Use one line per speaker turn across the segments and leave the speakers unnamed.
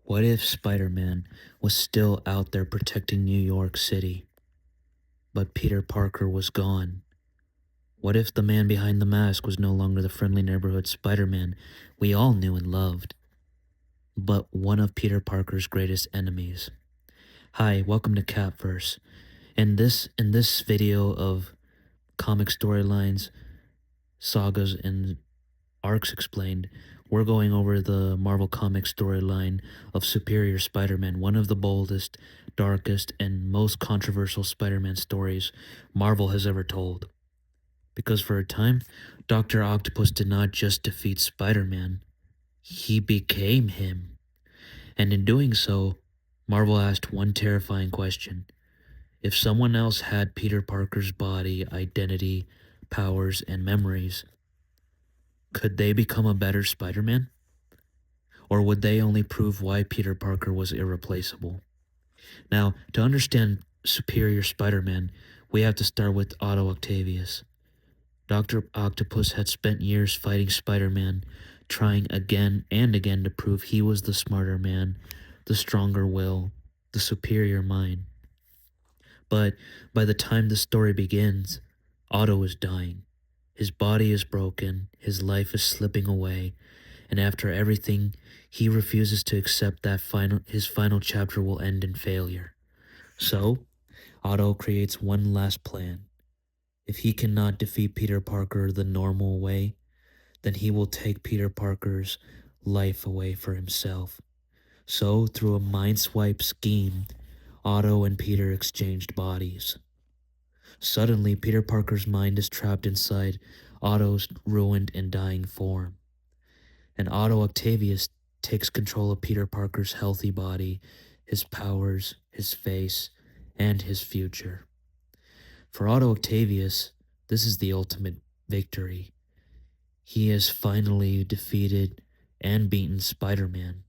What if Spider-Man was still out there protecting New York City, but Peter Parker was gone? What if the man behind the mask was no longer the friendly neighborhood Spider-Man we all knew and loved, but one of Peter Parker's greatest enemies? Hi, welcome to Catverse. In this video of comic storylines, sagas, and arcs explained, we're going over the Marvel Comics storyline of Superior Spider-Man, one of the boldest, darkest, and most controversial Spider-Man stories Marvel has ever told. Because for a time, Doctor Octopus did not just defeat Spider-Man, he became him. And in doing so, Marvel asked one terrifying question. If someone else had Peter Parker's body, identity, powers, and memories, could they become a better Spider-Man? Or would they only prove why Peter Parker was irreplaceable? Now, to understand Superior Spider-Man, we have to start with Otto Octavius. Doctor Octopus had spent years fighting Spider-Man, trying again and again to prove he was the smarter man, the stronger will, the superior mind. But by the time the story begins, Otto is dying. His body is broken, his life is slipping away, and after everything, he refuses to accept that his final chapter will end in failure. So, Otto creates one last plan. If he cannot defeat Peter Parker the normal way, then he will take Peter Parker's life away for himself. So, through a mind swipe scheme, Otto and Peter exchanged bodies. Suddenly, Peter Parker's mind is trapped inside Otto's ruined and dying form, and Otto Octavius takes control of Peter Parker's healthy body, his powers, his face, and his future. For Otto Octavius, this is the ultimate victory. He has finally defeated and beaten Spider-Man.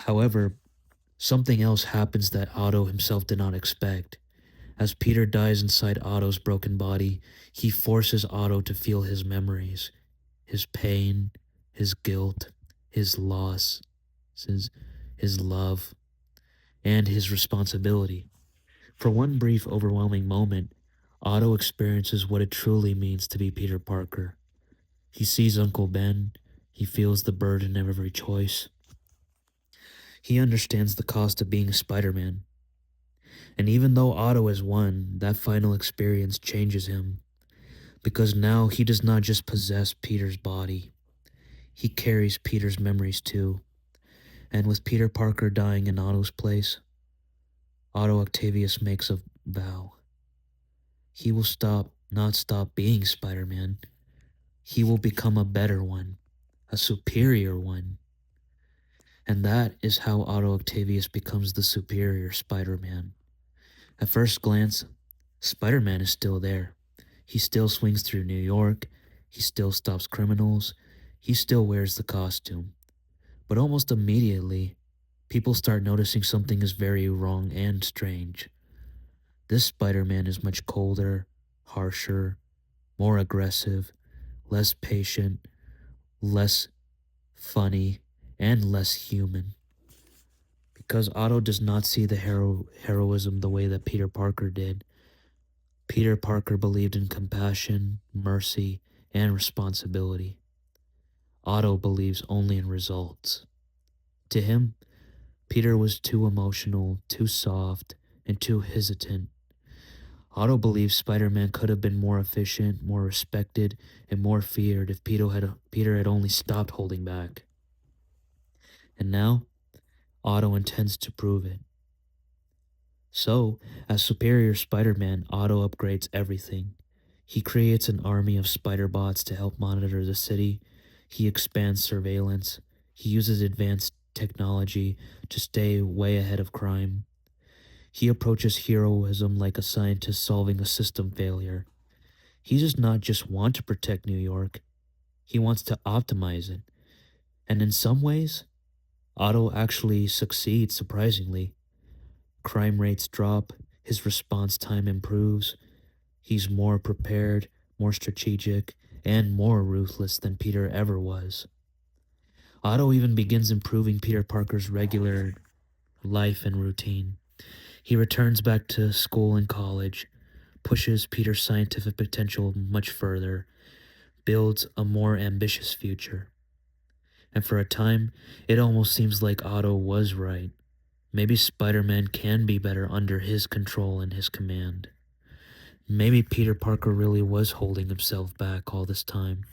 However, something else happens that Otto himself did not expect. As Peter dies inside Otto's broken body, he forces Otto to feel his memories, his pain, his guilt, his loss, his love, and his responsibility. For one brief, overwhelming moment, Otto experiences what it truly means to be Peter Parker. He sees Uncle Ben, he feels the burden of every choice. He understands the cost of being Spider-Man. And even though Otto has won, that final experience changes him. Because now he does not just possess Peter's body, he carries Peter's memories too. And with Peter Parker dying in Otto's place, Otto Octavius makes a vow. He will not stop being Spider-Man. He will become a better one, a superior one. And that is how Otto Octavius becomes the superior Spider-Man. At first glance, Spider-Man is still there. He still swings through New York, he still stops criminals, he still wears the costume. But almost immediately, people start noticing something is very wrong and strange. This Spider-Man is much colder, harsher, more aggressive, less patient, less funny, and less human. Because Otto does not see the heroism the way that Peter Parker did. Peter Parker believed in compassion, mercy, and responsibility. Otto believes only in results. To him, Peter was too emotional, too soft, and too hesitant. Otto believes Spider-Man could have been more efficient, more respected, and more feared if Peter had only stopped holding back. And now, Otto intends to prove it. So, as Superior Spider-Man, Otto upgrades everything. He creates an army of spider bots to help monitor the city. He expands surveillance. He uses advanced technology to stay way ahead of crime. He approaches heroism like a scientist solving a system failure. He does not just want to protect New York, he wants to optimize it. And in some ways, Otto actually succeeds surprisingly. Crime rates drop, his response time improves, he's more prepared, more strategic, and more ruthless than Peter ever was. Otto even begins improving Peter Parker's regular life and routine. He returns back to school and college, pushes Peter's scientific potential much further, builds a more ambitious future. And for a time, it almost seems like Otto was right. Maybe Spider Man can be better under his control and his command. Maybe Peter Parker really was holding himself back all this time.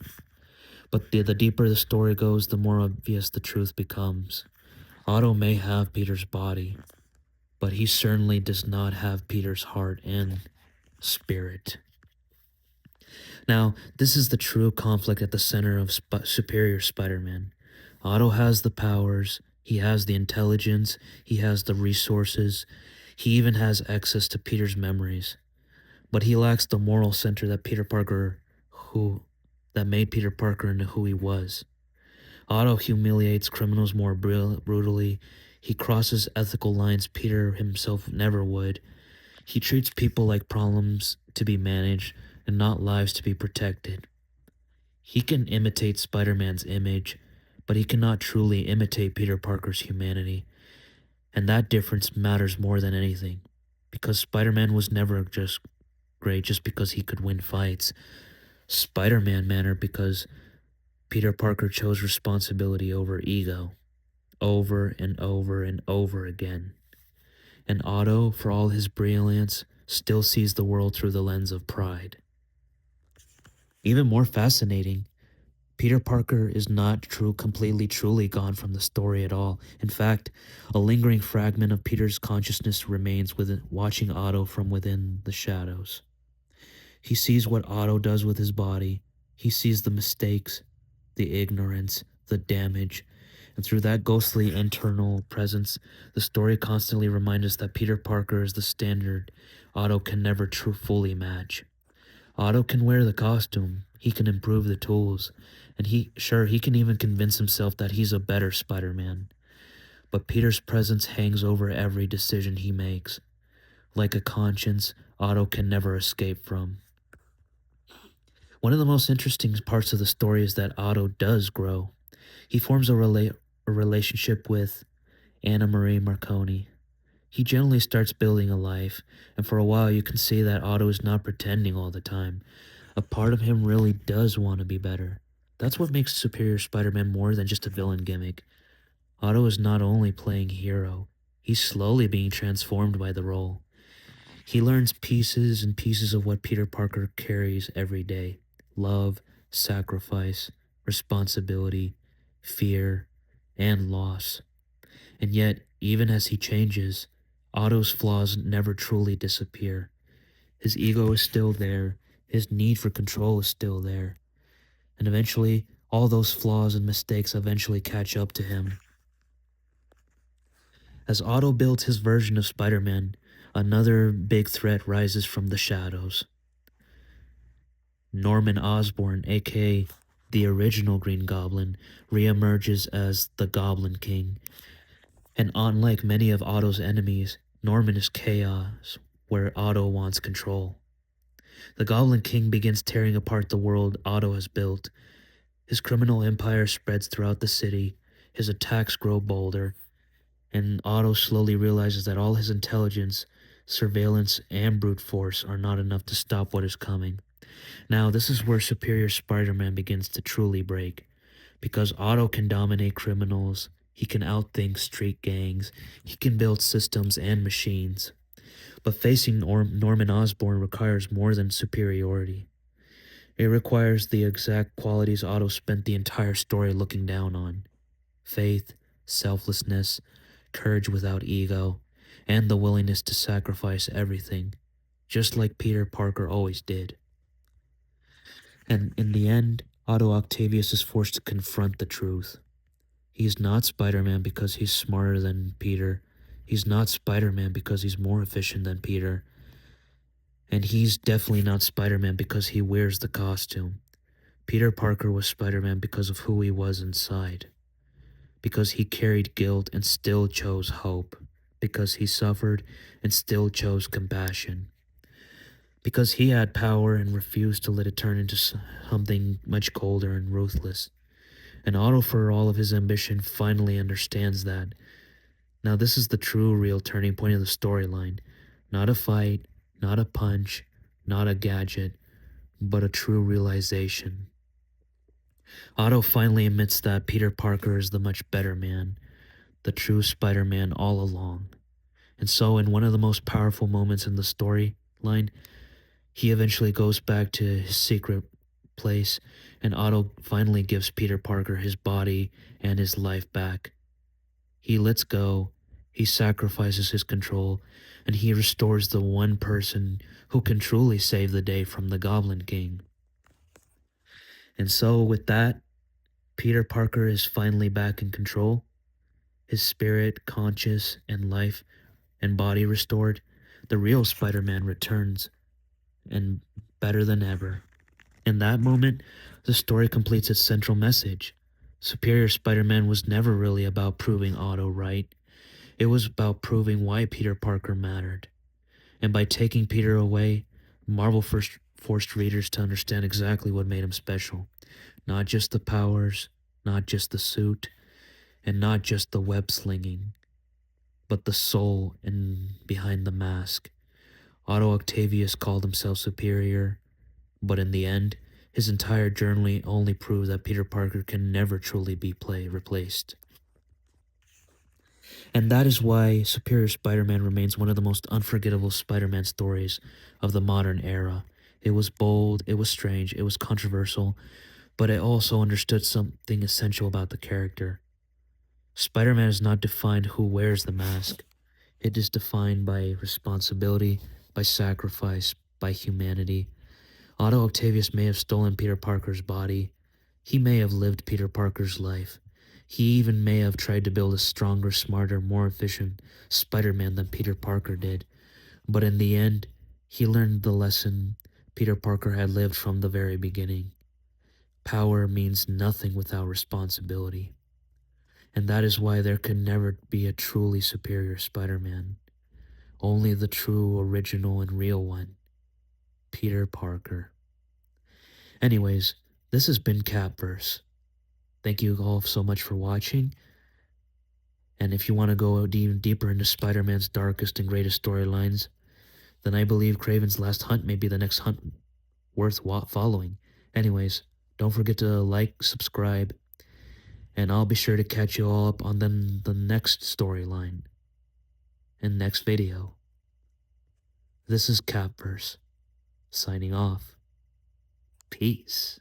But the deeper the story goes, the more obvious the truth becomes. Otto may have Peter's body, but he certainly does not have Peter's heart and spirit. Now, this is the true conflict at the center of Superior Spider Man. Otto has the powers, he has the intelligence, he has the resources, he even has access to Peter's memories. But he lacks the moral center that made Peter Parker into who he was. Otto humiliates criminals more brutally. He crosses ethical lines Peter himself never would. He treats people like problems to be managed and not lives to be protected. He can imitate Spider-Man's image, but he cannot truly imitate Peter Parker's humanity. And that difference matters more than anything, because Spider-Man was never just great just because he could win fights. Spider-Man mattered because Peter Parker chose responsibility over ego, over and over and over again. And Otto, for all his brilliance, still sees the world through the lens of pride. Even more fascinating, Peter Parker is not completely truly gone from the story at all. In fact, a lingering fragment of Peter's consciousness remains watching Otto from within the shadows. He sees what Otto does with his body. He sees the mistakes, the ignorance, the damage, and through that ghostly internal presence, the story constantly reminds us that Peter Parker is the standard Otto can never fully match. Otto can wear the costume, he can improve the tools, and he can even convince himself that he's a better Spider-Man. But Peter's presence hangs over every decision he makes, like a conscience Otto can never escape from. One of the most interesting parts of the story is that Otto does grow. He forms a relationship with Anna Marie Marconi. He generally starts building a life, and for a while you can see that Otto is not pretending all the time. A part of him really does want to be better. That's what makes Superior Spider-Man more than just a villain gimmick. Otto is not only playing hero, he's slowly being transformed by the role. He learns pieces and pieces of what Peter Parker carries every day: love, sacrifice, responsibility, fear, and loss. And yet, even as he changes, Otto's flaws never truly disappear. His ego is still there, his need for control is still there, and eventually, all those flaws and mistakes eventually catch up to him. As Otto builds his version of Spider-Man, another big threat rises from the shadows. Norman Osborn, aka the original Green Goblin, reemerges as the Goblin King. And unlike many of Otto's enemies, Norman is chaos, where Otto wants control. The Goblin King begins tearing apart the world Otto has built. His criminal empire spreads throughout the city, his attacks grow bolder, and Otto slowly realizes that all his intelligence, surveillance, and brute force are not enough to stop what is coming. Now, this is where Superior Spider-Man begins to truly break, because Otto can dominate criminals, he can outthink street gangs, he can build systems and machines. But facing Norman Osborn requires more than superiority. It requires the exact qualities Otto spent the entire story looking down on: faith, selflessness, courage without ego, and the willingness to sacrifice everything, just like Peter Parker always did. And in the end, Otto Octavius is forced to confront the truth. He's not Spider-Man because he's smarter than Peter. He's not Spider-Man because he's more efficient than Peter. And he's definitely not Spider-Man because he wears the costume. Peter Parker was Spider-Man because of who he was inside. Because he carried guilt and still chose hope. Because he suffered and still chose compassion. Because he had power and refused to let it turn into something much colder and ruthless. And Otto, for all of his ambition, finally understands that. Now, this is the true, real turning point of the storyline. Not a fight, not a punch, not a gadget, but a true realization. Otto finally admits that Peter Parker is the much better man, the true Spider Man all along. And so, in one of the most powerful moments in the storyline, he eventually goes back to his secret place, and Otto finally gives Peter Parker his body and his life back. He lets go, he sacrifices his control, and he restores the one person who can truly save the day from the Goblin King. And so, with that, Peter Parker is finally back in control, his spirit, conscious, and life and body restored. The real Spider Man returns, and better than ever. In that moment, the story completes its central message. Superior Spider Man was never really about proving Otto right, it was about proving why Peter Parker mattered. And by taking Peter away, Marvel first forced readers to understand exactly what made him special. Not just the powers, not just the suit, and not just the web slinging, but the soul behind the mask. Otto Octavius called himself superior, but in the end, his entire journey only proved that Peter Parker can never truly be replaced. And that is why Superior Spider-Man remains one of the most unforgettable Spider-Man stories of the modern era. It was bold, it was strange, it was controversial, but it also understood something essential about the character. Spider-Man is not defined who wears the mask. It is defined by responsibility, by sacrifice, by humanity. Otto Octavius may have stolen Peter Parker's body. He may have lived Peter Parker's life. He even may have tried to build a stronger, smarter, more efficient Spider-Man than Peter Parker did. But in the end, he learned the lesson Peter Parker had lived from the very beginning. Power means nothing without responsibility. And that is why there could never be a truly superior Spider-Man. Only the true, original, and real one, Peter Parker. Anyways, this has been Capverse. Thank you all so much for watching. And if you want to go even deeper into Spider-Man's darkest and greatest storylines, then I believe Craven's Last Hunt may be the next hunt worth following. Anyways, don't forget to like, subscribe, and I'll be sure to catch you all up on the next storyline and next video. This is Capverse, signing off. Peace.